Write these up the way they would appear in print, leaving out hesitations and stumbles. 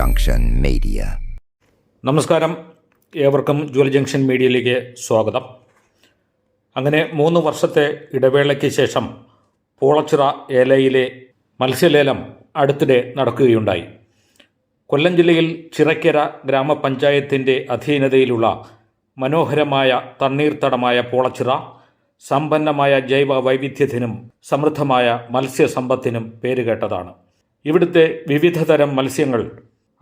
Junction Media. നമസ്കാരം, ഏവർക്കും jewel junction മീഡിയയിലേക്ക് സ്വാഗതം. അങ്ങനെ 3 വർഷത്തെ ഇടവേളയ്ക്ക് ശേഷം പൂളച്ചിറ ഏലയിലെ മത്സ്യലേലം അടുത്തിടെ നടക്കുകയുണ്ടായി. കൊല്ലം ജില്ലയിൽ ചിറക്കര ഗ്രാമപഞ്ചായത്തിൻ്റെ അധീനതയിലുള്ള മനോഹരമായ തണ്ണീർത്തടമായ പൂളച്ചിറ സമ്പന്നമായ ജൈവ വൈവിധ്യത്തിനും സമൃദ്ധമായ മത്സ്യസമ്പത്തിനും പേരുകേട്ടതാണ്. ഇവിടുത്തെ വിവിധതരം മത്സ്യങ്ങൾ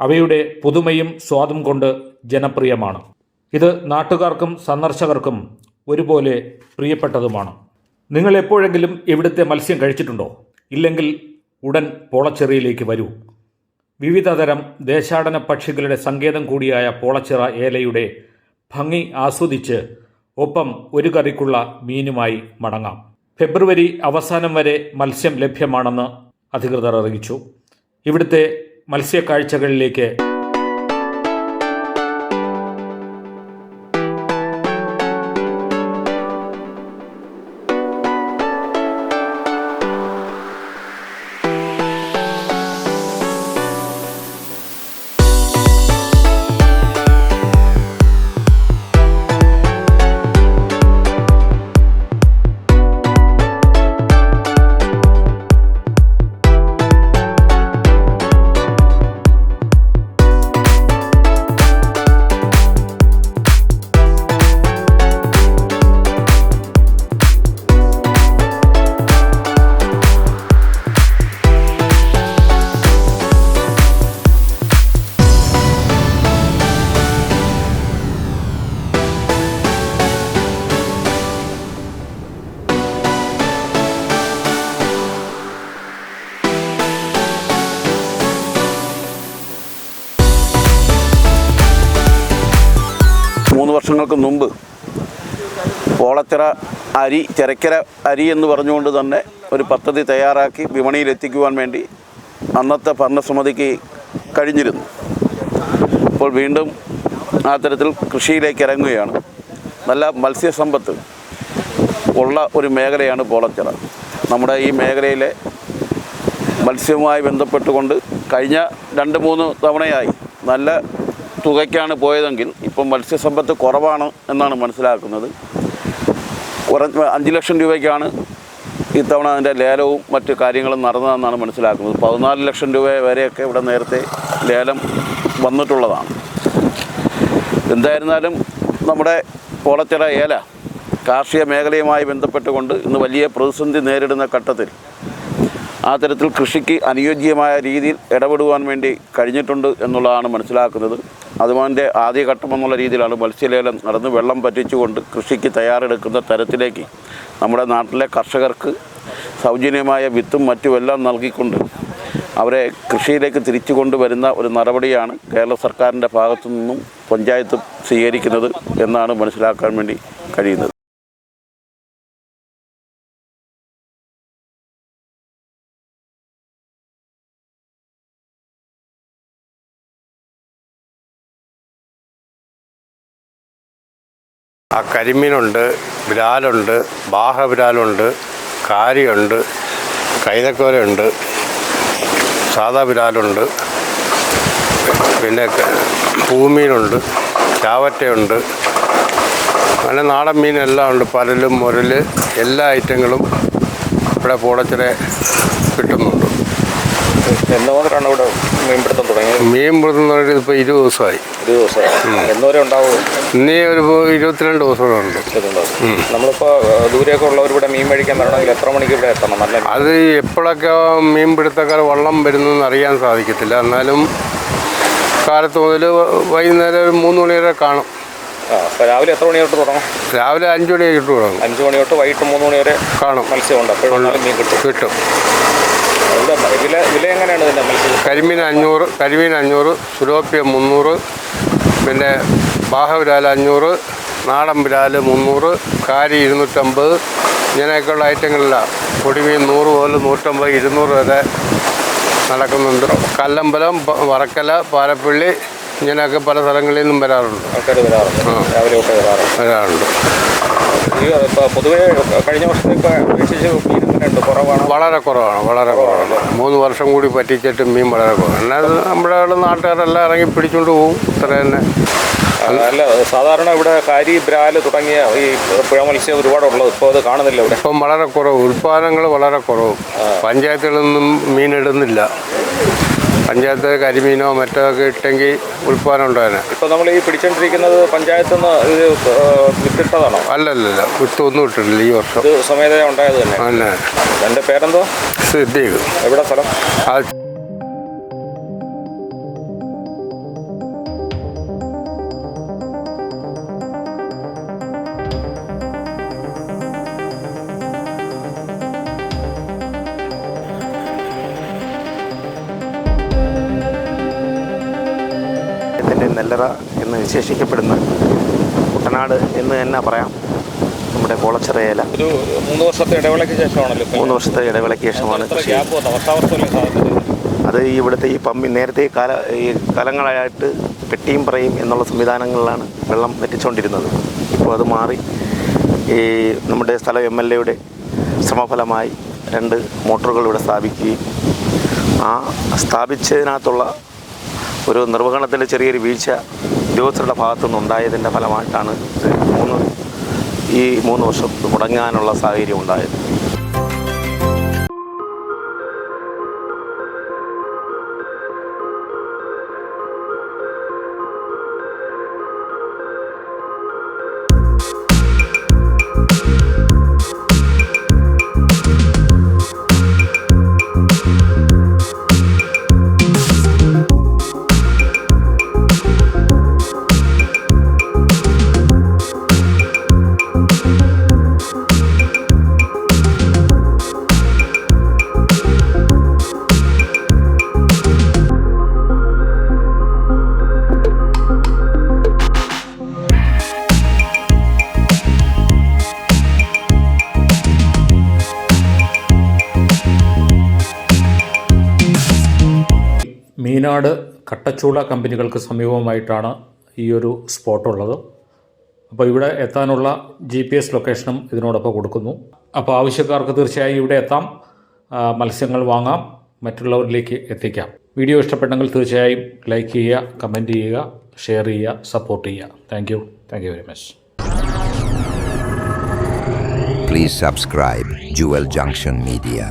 അവയുടെ പുതുമയും സ്വാദും കൊണ്ട് ജനപ്രിയമാണ്. ഇത് നാട്ടുകാർക്കും സന്ദർശകർക്കും ഒരുപോലെ പ്രിയപ്പെട്ടതുമാണ്. നിങ്ങൾ എപ്പോഴെങ്കിലും ഇവിടുത്തെ മത്സ്യം കഴിച്ചിട്ടുണ്ടോ? ഇല്ലെങ്കിൽ ഉടൻ പൂളച്ചിറയിലേക്ക് വരൂ. വിവിധതരം ദേശാടന പക്ഷികളുടെ സങ്കേതം കൂടിയായ പൂളച്ചിറ ഏലയുടെ ഭംഗി ആസ്വദിച്ച് ഒപ്പം ഒരു കറിക്കുള്ള മീനുമായി മടങ്ങാം. ഫെബ്രുവരി അവസാനം വരെ മത്സ്യം ലഭ്യമാണെന്ന് അധികൃതർ അറിയിച്ചു. ഇവിടുത്തെ മത്സ്യക്കാഴ്ചകളിലേക്ക് വർഷങ്ങൾക്ക് മുമ്പ് പൂളച്ചിറ ചിറക്കര അരി എന്ന് പറഞ്ഞുകൊണ്ട് തന്നെ ഒരു പദ്ധതി തയ്യാറാക്കി വിപണിയിൽ എത്തിക്കുവാൻ വേണ്ടി അന്നത്തെ ഭരണസമിതിക്ക് കഴിഞ്ഞിരുന്നു. ഇപ്പോൾ വീണ്ടും ആ തരത്തിൽ കൃഷിയിലേക്ക് ഇറങ്ങുകയാണ്. നല്ല മത്സ്യസമ്പത്ത് ഉള്ള ഒരു മേഖലയാണ് പൂളച്ചിറ. നമ്മുടെ ഈ മേഖലയിലെ മത്സ്യവുമായി ബന്ധപ്പെട്ടുകൊണ്ട് കഴിഞ്ഞ 2-3 തവണയായി നല്ല തുകയ്ക്കാണ് പോയതെങ്കിൽ ഇപ്പം മത്സ്യസമ്പത്ത് കുറവാണ് എന്നാണ് മനസ്സിലാക്കുന്നത്. 5 ലക്ഷം രൂപയ്ക്കാണ് ഇത്തവണ അതിൻ്റെ ലേലവും മറ്റു കാര്യങ്ങളും നടന്നതെന്നാണ് മനസ്സിലാക്കുന്നത്. 14 ലക്ഷം രൂപ വരെയൊക്കെ ഇവിടെ നേരത്തെ ലേലം വന്നിട്ടുള്ളതാണ്. എന്തായിരുന്നാലും നമ്മുടെ പൂളച്ചിറ ഏല കാർഷിക മേഖലയുമായി ബന്ധപ്പെട്ടുകൊണ്ട് ഇന്ന് വലിയ പ്രതിസന്ധി നേരിടുന്ന ഘട്ടത്തിൽ ആ തരത്തിൽ കൃഷിക്ക് അനുയോജ്യമായ രീതിയിൽ ഇടപെടുവാൻ വേണ്ടി കഴിഞ്ഞിട്ടുണ്ട് എന്നുള്ളതാണ് മനസ്സിലാക്കുന്നത്. അതുപോലെ ആദ്യഘട്ടം എന്നുള്ള രീതിയിലാണ് മത്സ്യലേലം നടന്ന് വെള്ളം പറ്റിച്ചുകൊണ്ട് കൃഷിക്ക് തയ്യാറെടുക്കുന്ന തരത്തിലേക്ക് നമ്മുടെ നാട്ടിലെ കർഷകർക്ക് സൗജന്യമായ വിത്തും മറ്റുമെല്ലാം നൽകിക്കൊണ്ട് അവരെ കൃഷിയിലേക്ക് തിരിച്ചു കൊണ്ടുവരുന്ന ഒരു നടപടിയാണ് കേരള സർക്കാരിൻ്റെ ഭാഗത്തു നിന്നും പഞ്ചായത്ത് സ്വീകരിക്കുന്നത് എന്നാണ് മനസ്സിലാക്കാൻ വേണ്ടി കഴിയുന്നത്. കരിമീനുണ്ട്, വിരാലുണ്ട്, ബാഹവിരാലുണ്ട്, കാരിയുണ്ട്, കൈതക്കോരയുണ്ട്, സാദാ വിരാലുണ്ട്, പിന്നെ പൂമീനുണ്ട്, ചാവറ്റയുണ്ട്, അങ്ങനെ നാടൻ മീനെല്ലാം ഉണ്ട്. പരലും മുരൽ എല്ലാ ഐറ്റങ്ങളും ഇവിടെ പൂളച്ചിറ കിട്ടുന്നുണ്ട്. എന്നോരാണ് ഇവിടെ മീൻപിടുത്തം തുടങ്ങിയത്? മീൻപിടുത്തം തുടങ്ങിയത് ഇപ്പോൾ 20 ദിവസമായി. എന്നോരെ ഉണ്ടാവും? ഇനി ഒരു 22 ദിവസം ഉണ്ട്. നമ്മളിപ്പോൾ ദൂരെയൊക്കെ ഉള്ളവർ ഇവിടെ മീൻ മേടിക്കാൻ വരണമെങ്കിൽ എത്ര മണിക്ക് ഇവിടെ എത്തണം? നല്ല അത് എപ്പോഴൊക്കെ മീൻപിടുത്തക്കാർ വള്ളം വരുന്നതെന്ന് അറിയാൻ സാധിക്കത്തില്ല. എന്നാലും കാലത്ത് മുതൽ വൈകുന്നേരം ഒരു 3 മണി വരെ കാണും. അപ്പോൾ രാവിലെ എത്ര മണി തൊട്ട് തുടങ്ങും? രാവിലെ 5 മണി തൊട്ട് തുടങ്ങും. 5 മണി തൊട്ട് വൈകിട്ട് 3 മണി വരെ കാണും. മത്സ്യമുണ്ട്, അപ്പോഴും മീൻ കിട്ടും. വില എങ്ങനെയാണ് ഇതിൻ്റെ മത്സ്യം? കരിമീൻ 500, സുലോപ്പിയ 300, പിന്നെ ബാഹവിരാൽ 500, നാടൻ വിരാൽ 300, കാരി 250, ഇങ്ങനെയൊക്കെയുള്ള ഐറ്റങ്ങളിലാണ്. പൊടിമീൻ 100 മുതൽ 150, 200 വരെ നടക്കുന്നുണ്ട്. കല്ലമ്പലം, വറക്കല, പാലപ്പള്ളി, ഇങ്ങനെയൊക്കെ പല സ്ഥലങ്ങളിൽ നിന്നും വരാറുണ്ട്. ആൾക്കാർ വരാറുണ്ട്. വരാറുണ്ട്. പൊതുവേ കഴിഞ്ഞ വർഷത്തേക്ക് അപേക്ഷിച്ച് എങ്ങനെയുണ്ട്? കുറവാണ്? വളരെ കുറവാണ്. 3 വർഷം കൂടി പറ്റിച്ചിട്ട് മീൻ വളരെ കുറവാണ്. എന്നാൽ നമ്മുടെ അവിടെ നാട്ടുകാരെല്ലാം ഇറങ്ങി പിടിച്ചുകൊണ്ട് പോകും, ഇത്ര തന്നെ. അല്ല, സാധാരണ ഇവിടെ കാരി, ബ്രാല് തുടങ്ങിയ ഈ പുഴ മത്സ്യം ഒരുപാടുള്ളത്. ഇപ്പോൾ അത് കാണുന്നില്ല ഇവിടെ. ഇപ്പം വളരെ കുറവ്, ഉൽപ്പാദനങ്ങൾ വളരെ കുറവ്. പഞ്ചായത്തുകളൊന്നും മീനിടുന്നില്ല. പഞ്ചായത്ത് കരിമീനോ മറ്റോ ഒക്കെ ഇട്ടെങ്കിൽ ഉൽപ്പാദനം ഉണ്ടായിരുന്നു. ഇപ്പോൾ നമ്മൾ ഈ പിടിച്ചോണ്ടിരിക്കുന്നത് പഞ്ചായത്തിൽ നിന്ന് ഇത് വിത്തിട്ടതാണോ? അല്ലല്ല, വിത്തൊന്നും ഇട്ടിട്ടില്ല ഈ വർഷം. ഇത് സ്വമേധയാ ഉണ്ടായത് തന്നെ. അല്ലേ. എൻ്റെ പേരെന്തോ? സിദ്ദീഖ്. എവിടെ സ്ഥലം? നെല്ലറ എന്ന് വിശേഷിക്കപ്പെടുന്ന കുട്ടനാട് എന്ന് തന്നെ പറയാം നമ്മുടെ പോളച്ചിറ ഏല. ഒരു 3 വർഷത്തെ ഇടവേളയ്ക്ക് ശേഷമാണല്ലോ. 3 വർഷത്തെ ഇടവേളയ്ക്ക് ശേഷമാണ് കൃഷി. അത് ഇവിടുത്തെ ഈ നേരത്തെ ഈ കാലങ്ങളായിട്ട് പെട്ടിയും പറയും എന്നുള്ള സംവിധാനങ്ങളിലാണ് വെള്ളം വറ്റിച്ചുകൊണ്ടിരുന്നത്. ഇപ്പോൾ അത് മാറി ഈ നമ്മുടെ സ്ഥലം MLA-യുടെ ശ്രമഫലമായി 2 മോട്ടോറുകൾ ഇവിടെ സ്ഥാപിക്കുകയും ആ സ്ഥാപിച്ചതിനകത്തുള്ള ഒരു നിർവഹണത്തിൽ ചെറിയൊരു വീഴ്ച ഉദ്യോഗസ്ഥരുടെ ഭാഗത്തുനിന്ന് ഉണ്ടായതിൻ്റെ ഫലമായിട്ടാണ് ഈ 3 വർഷം മുടങ്ങാനുള്ള സാഹചര്യം ഉണ്ടായത്. മീനാട് കട്ടച്ചൂള കമ്പനികൾക്ക് സമീപമായിട്ടാണ് ഈ ഒരു സ്പോട്ടുള്ളത്. അപ്പോൾ ഇവിടെ എത്താനുള്ള GPS ലൊക്കേഷനും ഇതിനോടൊപ്പം കൊടുക്കുന്നു. അപ്പോൾ ആവശ്യക്കാർക്ക് തീർച്ചയായും ഇവിടെ എത്താം, മത്സ്യങ്ങൾ വാങ്ങാം, മറ്റുള്ളവരിലേക്ക് എത്തിക്കാം. വീഡിയോ ഇഷ്ടപ്പെട്ടെങ്കിൽ തീർച്ചയായും ലൈക്ക് ചെയ്യുക, കമൻറ്റ് ചെയ്യുക, ഷെയർ ചെയ്യുക, സപ്പോർട്ട് ചെയ്യുക. Thank you very much. Please subscribe Jewel Junction Media.